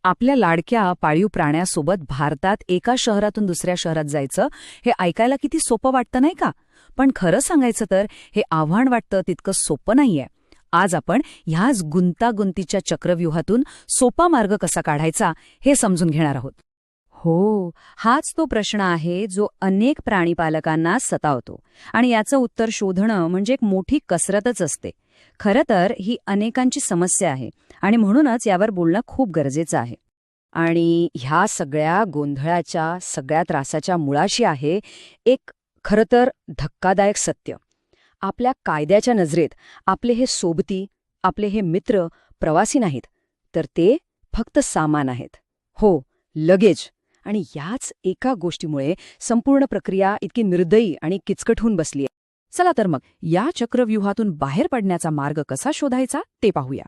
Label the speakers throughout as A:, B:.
A: आपल्या लाडक्या पाळीव प्राण्यासोबत भारतात एका शहरातून दुसऱ्या शहरात जायचं हे ऐकायला किती सोपं वाटतं नाही का? पण खरं सांगायचं तर हे आव्हान वाटतं तितकं सोपं नाहीये. आज आपण ह्याच गुंतागुंतीच्या चक्रव्यूहातून सोपा मार्ग कसा काढायचा हे समजून घेणार आहोत. हो, हाच तो प्रश्न आहे जो अनेक प्राणीपालकांना सतावतो आणि याचं उत्तर शोधणं म्हणजे एक मोठी कसरतच असते. खरं तर ही अनेकांची समस्या आहे आणि म्हणूनच यावर बोलणं खूप गरजेचं आहे. आणि ह्या सगळ्या गोंधळाच्या, सगळ्या त्रासाच्या मुळाशी आहे एक खरं तर धक्कादायक सत्य. आपल्या कायद्याच्या नजरेत आपले हे सोबती, आपले हे मित्र प्रवासी नाहीत, तर ते फक्त सामान आहेत. हो, लगेज. आणि याच एका गोष्टीमुळे संपूर्ण प्रक्रिया इतकी निर्दयी आणि किचकट होऊन बसलीय. चला तर मग या चक्रव्यूहातून बाहेर पडण्याचा मार्ग कसा शोधायचा ते पाहूया.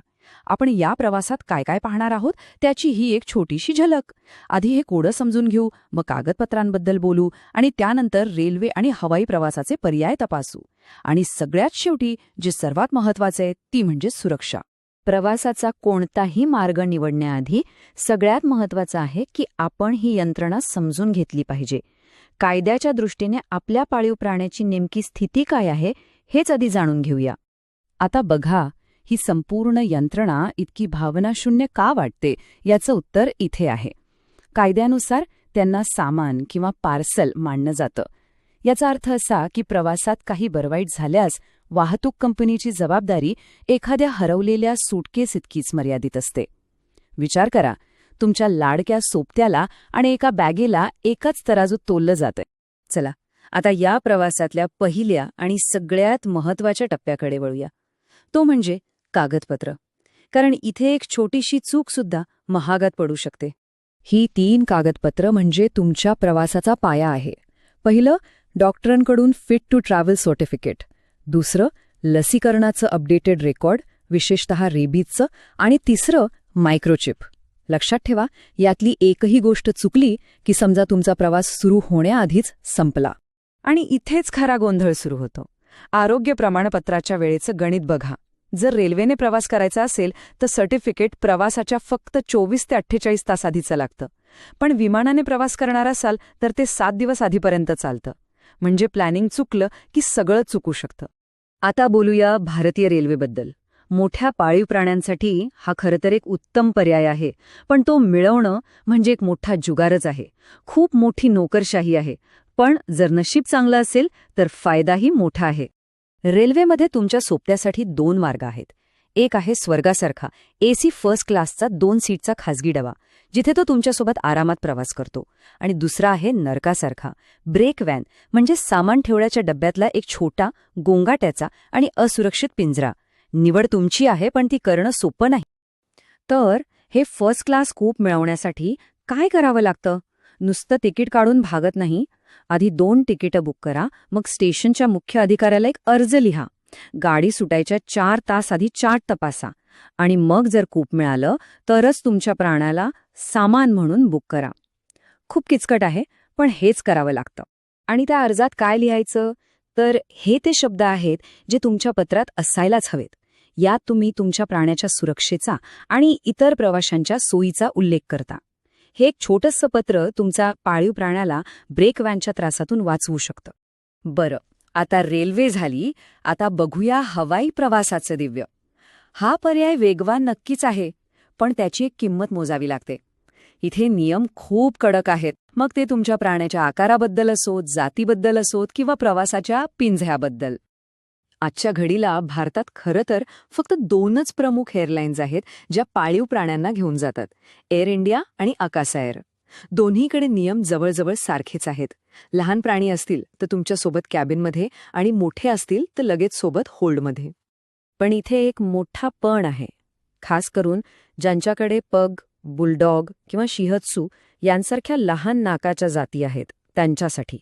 A: आपण या प्रवासात काय काय पाहणार आहोत त्याची ही एक छोटीशी झलक. आधी हे कोडं समजून घेऊ, मग कागदपत्रांबद्दल बोलू आणि त्यानंतर रेल्वे आणि हवाई प्रवासाचे पर्याय तपासू. आणि सगळ्यात शेवटी जे सर्वात महत्वाचे आहे ती म्हणजे सुरक्षा. प्रवासाचा कोणताही मार्ग निवडण्याआधी सगळ्यात महत्वाचं आहे की आपण ही यंत्रणा समजून घेतली पाहिजे. कायद्याच्या दृष्टीने आपल्या पाळीव प्राण्याची नेमकी स्थिती काय आहे हेच आधी जाणून घेऊया. आता बघा, ही संपूर्ण यंत्रणा इतकी भावनाशून्य का वाटते याचं उत्तर इथे आहे. कायद्यानुसार त्यांना सामान किंवा पार्सल मानलं जातं. याचा अर्थ असा की प्रवासात काही बरवाईट झाल्यास वाहतूक कंपनीची जबाबदारी एखाद्या हरवलेल्या सूटकेस इतकीच मर्यादित असते. विचार करा, तुमच्या लाडक्या सोबत्याला आणि एका बॅगेला एकाच तराजूत तोललं जातंय. चला, आता या प्रवासातल्या पहिल्या आणि सगळ्यात महत्वाच्या टप्प्याकडे वळूया. तो म्हणजे कागदपत्र. कारण इथे एक छोटीशी चूकसुद्धा महागात पडू शकते. ही 3 कागदपत्र म्हणजे तुमच्या प्रवासाचा पाया आहे. पहिलं, डॉक्टरांकडून फिट टू ट्रॅव्हल सर्टिफिकेट. दुसरं, लसीकरणाचं अपडेटेड रेकॉर्ड, विशेषतः रेबीजचं. आणि तिसरं, मायक्रोचिप. लक्षात ठेवा, यातली एकही गोष्ट चुकली की समजा तुमचा प्रवास सुरू होण्याआधीच संपला. आणि इथेच खरा गोंधळ सुरू होतो. आरोग्य प्रमाणपत्राच्या वेळेचं गणित बघा. जर रेल्वेने प्रवास करायचा असेल तर सर्टिफिकेट प्रवासाच्या फक्त 24 ते 48 तास आधीचं लागतं. पण विमानाने प्रवास करणार असाल तर ते 7 दिवस आधीपर्यंत चालतं. म्हणजे प्लॅनिंग चुकलं की सगळं चुकू शकतं. आता बोलूया भारतीय रेल्वेबद्दल. मोठ्या पाळीव प्राण्यांसाठी हा खरं तर एक उत्तम पर्याय आहे, पण तो मिळवणं म्हणजे एक मोठा जुगारच आहे. खूप मोठी नोकरशाही आहे. पण जर नशीब चांगलं असेल तर फायदाही मोठा आहे. रेल्वेमध्ये तुमच्या सोबत्यासाठी 2 मार्ग आहेत. एक आहे स्वर्गासारखा एसी फर्स्ट क्लासचा 2 सीटचा खासगी डबा, जिथे तो तुमच्यासोबत आरामात प्रवास करतो. आणि दुसरा आहे नरकासारखा ब्रेक व्हॅन, म्हणजे सामान ठेवण्याच्या डब्यातला एक छोटा, गोंगाट्याचा आणि असुरक्षित पिंजरा. निवड तुमची आहे, पण ती करणं सोपं नाही. तर हे फर्स्ट क्लास कूप मिळवण्यासाठी काय करावं लागतं? नुसतं तिकीट काढून भागत नाही. आधी 2 तिकीटं बुक करा, मग स्टेशनच्या मुख्य अधिकाऱ्याला एक अर्ज लिहा. गाडी सुटायच्या 4 तास आधी चार्ट तपासा. आणि मग जर कूप मिळालं तरच तुमच्या प्राण्याला सामान म्हणून बुक करा. खूप किचकट आहे, पण हेच करावं लागतं. आणि त्या अर्जात काय लिहायचं? तर हे ते शब्द आहेत जे तुमच्या पत्रात असायलाच हवेत. यात तुम्ही तुमच्या प्राण्याच्या सुरक्षेचा आणि इतर प्रवाशांच्या सोयीचा उल्लेख करता. हे एक छोटंसं पत्र तुमचा पाळीव प्राण्याला ब्रेक व्हॅनच्या त्रासातून वाचवू शकतं. बरं, आता रेल्वे झाली. आता बघूया हवाई प्रवासाचं दिव्य. हा पर्याय वेगवान नक्कीच आहे, पण त्याची एक किंमत मोजावी लागते. इथे नियम खूप कडक आहेत. मग ते तुमच्या प्राण्याच्या आकाराबद्दल असोत, जातीबद्दल असोत किंवा प्रवासाच्या पिंजऱ्याबद्दल. आजच्या घडीला भारतात खरं तर फक्त 2च प्रमुख एअरलाईन्स आहेत ज्या पाळीव प्राण्यांना घेऊन जातात, एअर इंडिया आणि आकाशा एअर. दोन्हीकडे नियम जवळजवळ सारखेच आहेत. लहान प्राणी असतील तर तुमच्यासोबत कॅबिनमध्ये आणि मोठे असतील तर लगेच सोबत होल्डमध्ये. पण इथे एक मोठा पण आहे, खास करून ज्यांच्याकडे पग, बुलडॉग किंवा शिहत्सू यांसारख्या लहान नाकाच्या जाती आहेत त्यांच्यासाठी.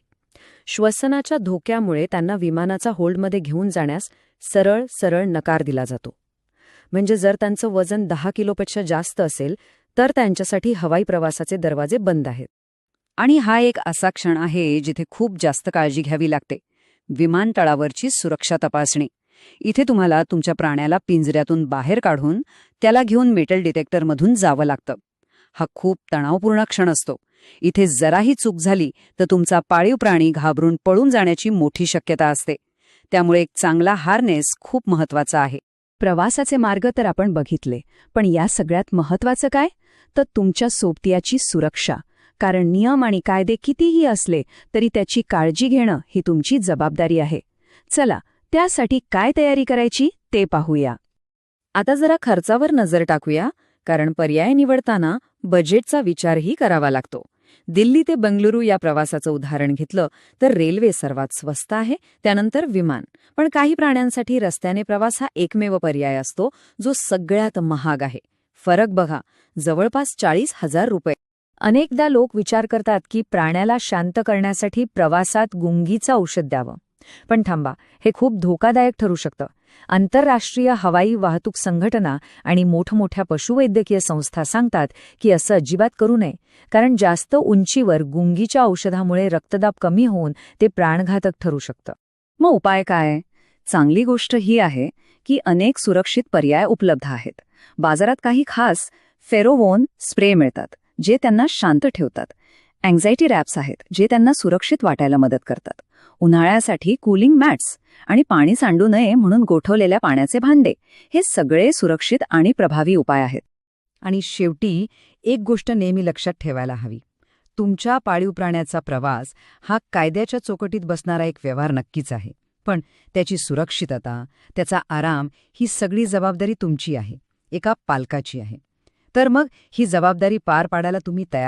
A: श्वसनाच्या धोक्यामुळे त्यांना विमानाचा होल्डमध्ये घेऊन जाण्यास सरळ सरळ नकार दिला जातो. म्हणजे जर त्यांचं वजन 10 किलोपेक्षा जास्त असेल तर त्यांच्यासाठी हवाई प्रवासाचे दरवाजे बंद आहेत. आणि हा एक असा क्षण आहे जिथे खूप जास्त काळजी घ्यावी लागते. विमानतळावरची सुरक्षा तपासणी. इथे तुम्हाला तुमच्या प्राण्याला पिंजऱ्यातून बाहेर काढून त्याला घेऊन मेटल डिटेक्टरमधून जावं लागतं. हा खूप तणावपूर्ण क्षण असतो. इथे जराही चूक झाली तर तुमचा पाळीव प्राणी घाबरून पळून जाण्याची मोठी शक्यता असते. त्यामुळे एक चांगला हार्नेस खूप महत्वाचा आहे.
B: प्रवासाचे मार्ग तर आपण बघितले, पण या सगळ्यात महत्वाचं काय? तर तुमच्या सोबतियाची सुरक्षा. कारण नियम आणि कायदे कितीही असले तरी त्याची काळजी घेणं ही तुमची जबाबदारी आहे. चला, त्यासाठी काय तयारी करायची ते पाहूया.
A: आता जरा खर्चावर नजर टाकूया, कारण पर्याय निवडताना बजेटचा विचारही करावा लागतो. दिल्ली ते बंगळुरू या प्रवासाचं उदाहरण घेतलं तर रेल्वे सर्वात स्वस्त आहे, त्यानंतर विमान. पण काही प्राण्यांसाठी रस्त्याने प्रवास हा एकमेव पर्याय असतो, जो सगळ्यात महाग आहे. फरक बघा, जवळपास 40,000 रुपये.
B: अनेकदा लोक विचार करतात की प्राण्याला शांत करण्यासाठी प्रवासात गुंगीचं औषध द्यावं. पण थांबा, हे खूप धोकादायक ठरू शकतं. आंतरराष्ट्रीय हवाई वाहतूक संघटना आणि मोठमोठ्या पशुवैद्यकीय संस्था सांगतात की असं अजिबात करू नये, कारण जास्त उंचीवर गुंगीच्या औषधामुळे रक्तदाब कमी होऊन ते प्राणघातक ठरू शकतं.
A: मग उपाय काय? चांगली गोष्ट ही आहे की अनेक सुरक्षित पर्याय उपलब्ध आहेत. बाजारात काही खास फेरोमोन स्प्रे मिळतात, जे त्यांना शांत ठेवतात. अँक्झायटी रॅप्स आहेत, जे त्यांना सुरक्षित वाटायला मदत करतात. उन्हाळ्यासाठी कूलिंग मॅट्स आणि पाणी सांडू नये म्हणून गोठवलेल्या पाण्याचे भांडे, हे सगळे सुरक्षित आणि प्रभावी उपाय आहेत. आणि शेवटी एक गोष्ट नेहमी लक्षात ठेवायला हवी. तुमच्या पाळीव प्राण्याचा प्रवास हा कायद्याच्या चौकटीत बसणारा एक व्यवहार नक्कीच आहे, पण त्याची सुरक्षितता, त्याचा आराम ही सगळी जबाबदारी तुमची आहे, एका पालकाची आहे. तर मग ही जबाबदारी पार पाडायला तुम्ही तयार